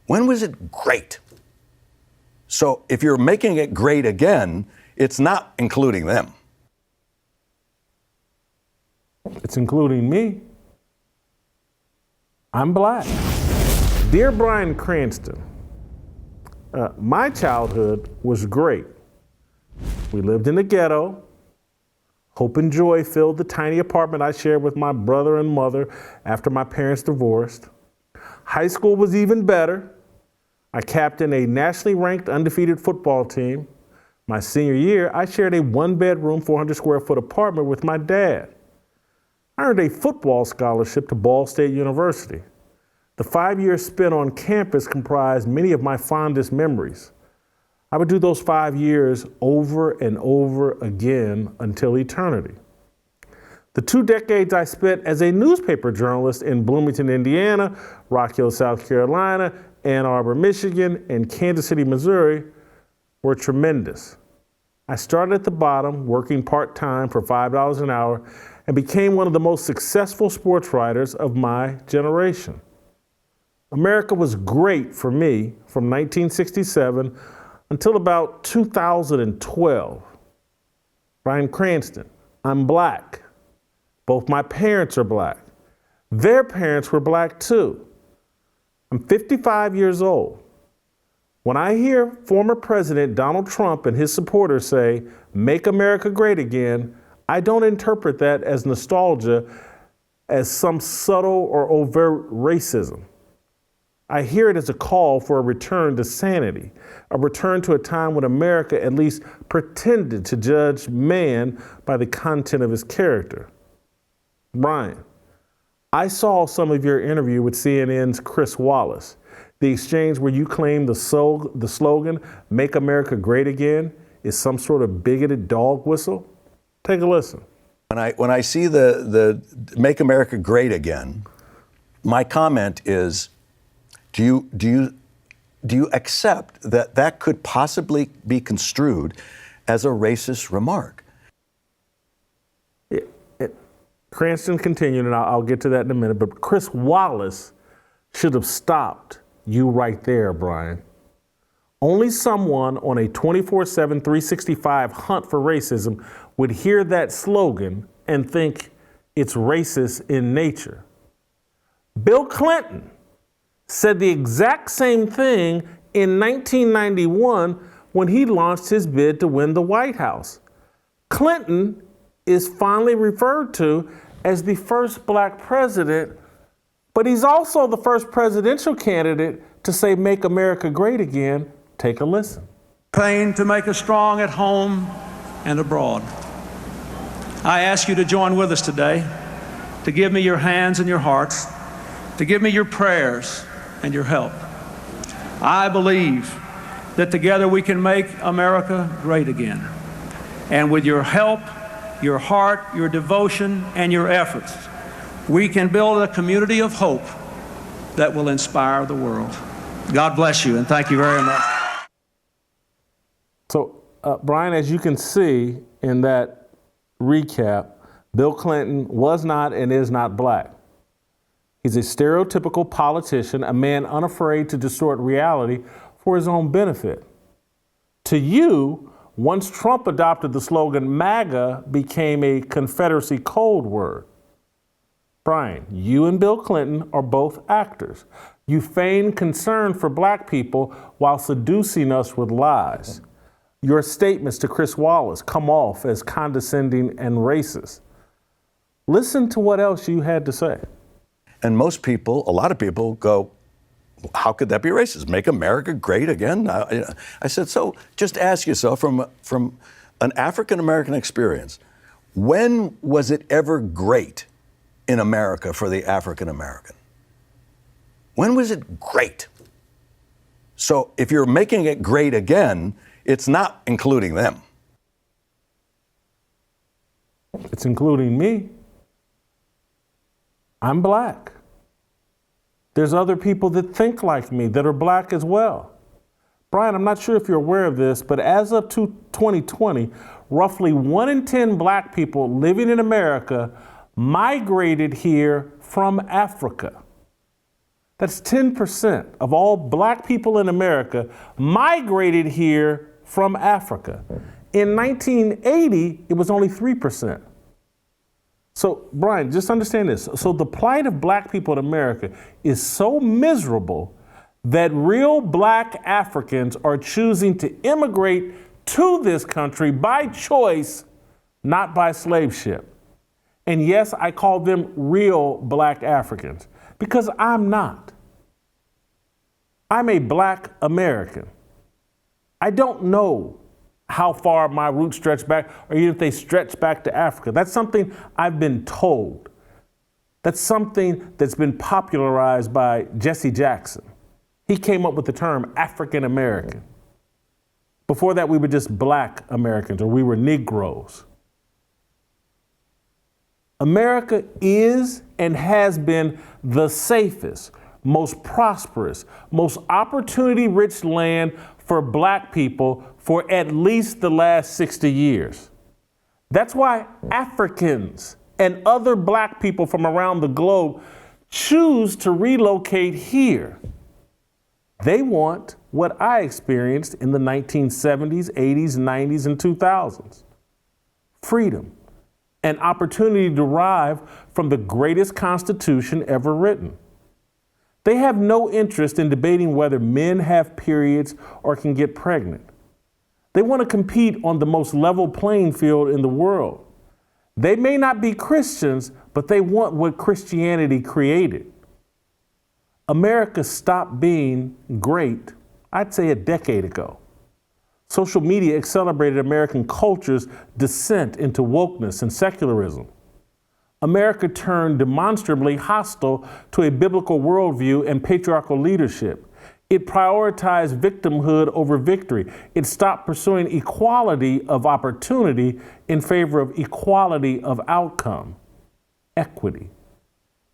When was it great? So if you're making it great again, it's not including them. It's including me. I'm black. Dear Bryan Cranston, my childhood was great. We lived in the ghetto. Hope and joy filled the tiny apartment I shared with my brother and mother after my parents divorced. High school was even better. I captained a nationally ranked undefeated football team. My senior year, I shared a one-bedroom, 400 square foot apartment with my dad. I earned a football scholarship to Ball State University. The 5 years spent on campus comprised many of my fondest memories. I would do those 5 years over and over again until eternity. The 2 decades I spent as a newspaper journalist in Bloomington, Indiana, Rock Hill, South Carolina, Ann Arbor, Michigan, and Kansas City, Missouri were tremendous. I started at the bottom, working part-time for $5 an hour, and became one of the most successful sports writers of my generation. America was great for me from 1967 until about 2012. Bryan Cranston, I'm black. Both my parents are black. Their parents were black too. I'm 55 years old. When I hear former President Donald Trump and his supporters say, "Make America great again," I don't interpret that as nostalgia, as some subtle or overt racism. I hear it as a call for a return to sanity, a return to a time when America at least pretended to judge man by the content of his character. Bryan, I saw some of your interview with CNN's Chris Wallace, the exchange where you claim the slogan, "Make America Great Again," is some sort of bigoted dog whistle. Take a listen. When I see the "Make America Great Again," my comment is, do you accept that that could possibly be construed as a racist remark? Cranston continued, and I'll get to that in a minute, but Chris Wallace should have stopped you right there, Bryan. Only someone on a 24/7, 365 hunt for racism would hear that slogan and think it's racist in nature. Bill Clinton said the exact same thing in 1991 when he launched his bid to win the White House. Clinton is fondly referred to as the first black president, but he's also the first presidential candidate to say, "Make America Great Again." Take a listen. Campaign to make us strong at home and abroad. I ask you to join with us today, to give me your hands and your hearts, to give me your prayers and your help. I believe that together we can make America great again. And with your help, your heart, your devotion, and your efforts, we can build a community of hope that will inspire the world. God bless you, and thank you very much. So, Bryan, as you can see in that recap, Bill Clinton was not and is not black. He's a stereotypical politician, a man unafraid to distort reality for his own benefit. To you, once Trump adopted the slogan, MAGA became a Confederacy code word. Bryan, you and Bill Clinton are both actors. You feign concern for black people while seducing us with lies. Your statements to Chris Wallace come off as condescending and racist. Listen to what else you had to say. And most people, a lot of people go, how could that be racist? Make America great again? I said, so just ask yourself from an African-American experience, when was it ever great in America for the African-American? When was it great? So if you're making it great again, it's not including them. It's including me. I'm black. There's other people that think like me that are black as well. Bryan, I'm not sure if you're aware of this, but as of 2020, roughly 1 in 10 black people living in America migrated here from Africa. That's 10% of all black people in America migrated here from Africa. In 1980, it was only 3%. So, Bryan, just understand this. So the plight of black people in America is so miserable that real black Africans are choosing to immigrate to this country by choice, not by slave ship. And yes, I call them real black Africans because I'm not. I'm a black American. I don't know how far my roots stretch back, or even if they stretch back to Africa. That's something I've been told. That's something that's been popularized by Jesse Jackson. He came up with the term African American. Before that, we were just black Americans, or we were Negroes. America is and has been the safest, most prosperous, most opportunity-rich land for black people for at least the last 60 years. That's why Africans and other black people from around the globe choose to relocate here. They want what I experienced in the 1970s, 80s, 90s, and 2000s. Freedom, an opportunity derived from the greatest constitution ever written. They have no interest in debating whether men have periods or can get pregnant. They want to compete on the most level playing field in the world. They may not be Christians, but they want what Christianity created. America stopped being great, I'd say a decade ago. Social media accelerated American culture's descent into wokeness and secularism. America turned demonstrably hostile to a biblical worldview and patriarchal leadership. It prioritized victimhood over victory. It stopped pursuing equality of opportunity in favor of equality of outcome. Equity.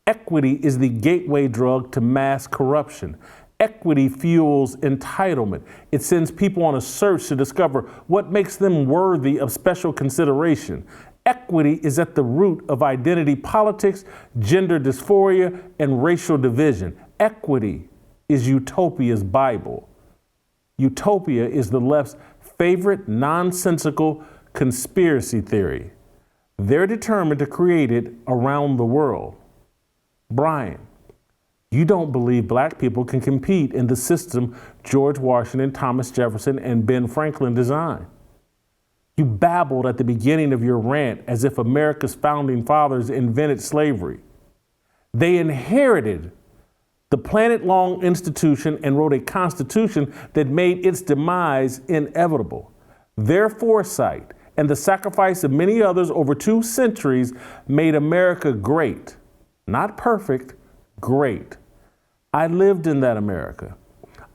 Equity is the gateway drug to mass corruption. Equity fuels entitlement. It sends people on a search to discover what makes them worthy of special consideration. Equity is at the root of identity politics, gender dysphoria, and racial division. Equity is utopia's Bible. Utopia is the left's favorite nonsensical conspiracy theory. They're determined to create it around the world. Bryan, you don't believe black people can compete in the system George Washington, Thomas Jefferson, and Ben Franklin designed. You babbled at the beginning of your rant as if America's founding fathers invented slavery. They inherited the planet-long institution and wrote a constitution that made its demise inevitable. Their foresight and the sacrifice of many others over 2 centuries made America great. Not perfect, great. I lived in that America.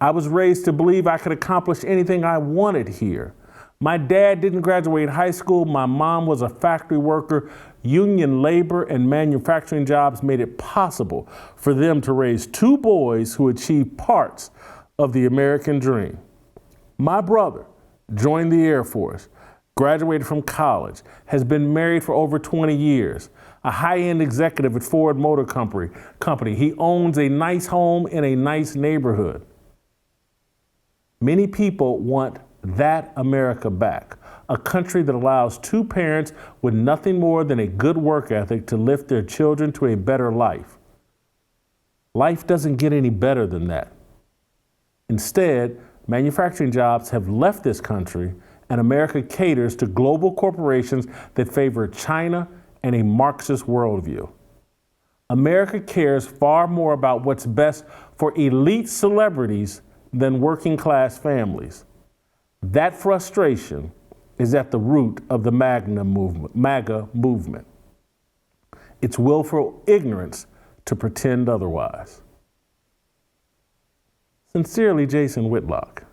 I was raised to believe I could accomplish anything I wanted here. My dad didn't graduate high school. My mom was a factory worker. Union labor and manufacturing jobs made it possible for them to raise 2 boys who achieved parts of the American dream. My brother joined the Air Force, graduated from college, has been married for over 20 years, a high-end executive at Ford Motor Company. He owns a nice home in a nice neighborhood. Many people want that America back, a country that allows 2 parents with nothing more than a good work ethic to lift their children to a better life. Life doesn't get any better than that. Instead, manufacturing jobs have left this country, and America caters to global corporations that favor China and a Marxist worldview. America cares far more about what's best for elite celebrities than working class families. That frustration is at the root of the MAGA movement. It's willful ignorance to pretend otherwise. Sincerely, Jason Whitlock.